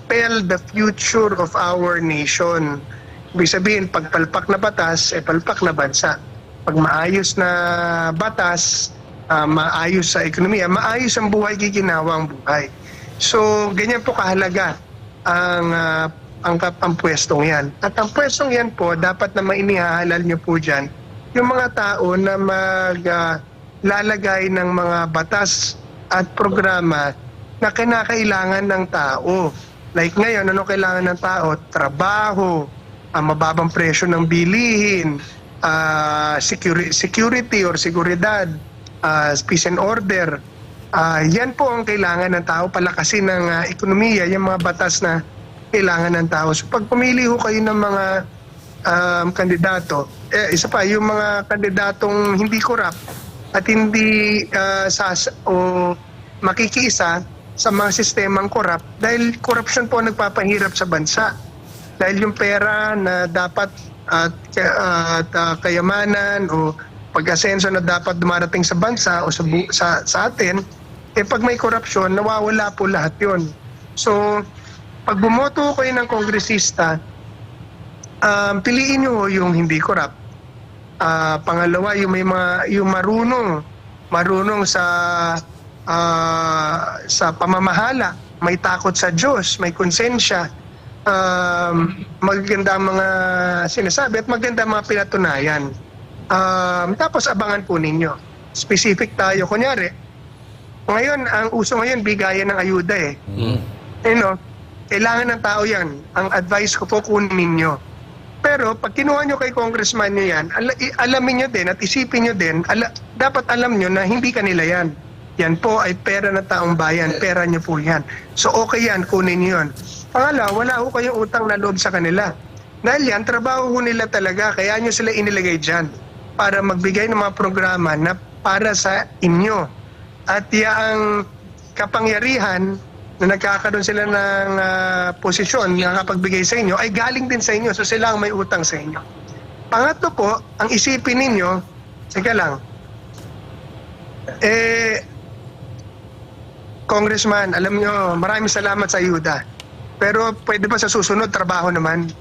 spell the future of our nation. Ibig sabihin, pag palpak na batas, palpak na bansa. Pag maayos na batas, maayos sa ekonomiya, maayos ang buhay, giginawang buhay. So, ganyan po kahalaga ang pwestong yan. At ang pwestong yan po, dapat na mainihahalal nyo po dyan, yung mga tao na maglalagay ng mga batas at programa na kinakailangan ng tao. Like ngayon, ano kailangan ng tao? Trabaho, mababang presyo ng bilihin, security or seguridad, peace and order. Yan po ang kailangan ng tao, palakasin ng ekonomiya, yung mga batas na kailangan ng tao. So pag pumili ho kayo ng mga kandidato, isa pa, yung mga kandidatong hindi corrupt at hindi makikiisa sa mga sistemang corrupt, dahil corruption po ang nagpapahirap sa bansa. Dahil yung pera na dapat at kayamanan o pag-asenso na dapat dumarating sa bansa o sa atin, pag may korupsyon, nawawala po lahat yun. So, pag bumoto kayo ng kongresista, piliin nyo yung hindi corrupt. Pangalawa, yung marunong sa pamamahala, may takot sa Diyos, may konsensya, maganda mga sinasabi at maganda mga pinatunayan. Tapos abangan po ninyo. Specific tayo. Kunyari, ngayon, ang uso ngayon, bigayan ng ayuda eh. Kailangan ng tao yan. Ang advice ko po, kunin ninyo. Pero pag kinuha nyo kay congressman nyo yan, alamin nyo din at isipin nyo din, dapat alam nyo na hindi kanila yan. Yan po ay pera ng taong bayan. Pera nyo po yan. So okay yan, kunin nyo yan. Pangalawa, wala ho kayong utang na loob sa kanila. Dahil yan, trabaho ho nila talaga. Kaya nyo sila inilagay dyan para magbigay ng mga programa na para sa inyo. At yung kapangyarihan na nagkakaroon sila ng posisyon na nakapagbigay sa inyo ay galing din sa inyo. So sila ang may utang sa inyo. Pangatlo po, ang isipin ninyo, sige lang, Congressman, alam nyo, maraming salamat sa ayuda. Pero pwede ba sa susunod, trabaho naman?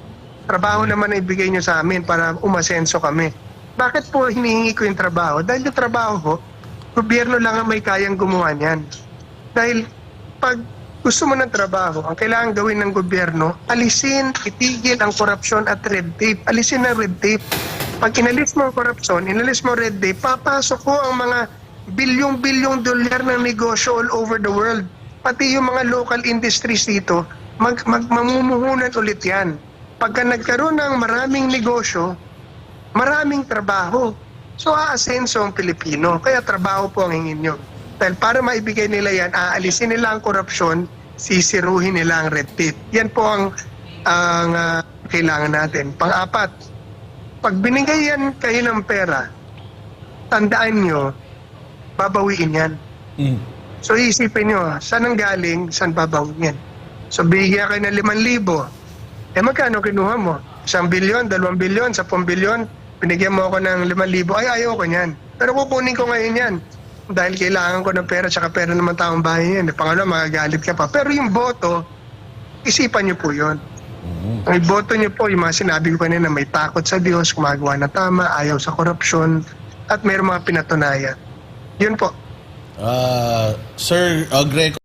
Trabaho naman na ibigay nyo sa amin para umasenso kami. Bakit po hinihingi ko yung trabaho? Dahil yung trabaho ko, gobyerno lang ang may kayang gumawa niyan. Dahil pag gusto mo ng trabaho, ang kailangan gawin ng gobyerno, alisin, itigil ang korupsyon at red tape. Alisin ang red tape. Pag inalis mo ang korupsyon, inalis mo red tape, papasok ko ang mga bilyong-bilyong dolyar ng negosyo all over the world. Pati yung mga local industries dito, mamumuhunan ulit yan. Pagka nagkaroon ng maraming negosyo, maraming trabaho. So aasenso ang Pilipino. Kaya trabaho po ang hingin nyo. Dahil para maibigay nila yan, aalisin nila ang korupsyon, sisiruhin nila ang red tape. Yan po ang kailangan natin. Pang-apat, pag binigay yan kayo ng pera, tandaan nyo, babawiin yan. So isipin nyo, saan ang galing, saan babawiin yan? So bigyan kayo ng 5,000. Magkano kinuha mo? 1 bilyon, 2 bilyon, 10 bilyon, binigyan mo ako ng 5,000. Ay, ayaw ko niyan. Pero kukunin ko ngayon yan. Dahil kailangan ko ng pera, tsaka pera naman taong bayan yan. Pangalawa, magagalit ka pa. Pero yung boto, isipan nyo po yun. Ang boto nyo po, yung mga sinabi ko kanina, may takot sa Diyos, gumagawa na tama, ayaw sa korupsyon, at mayroong mga pinatunayan. Yun po. Sir Greco,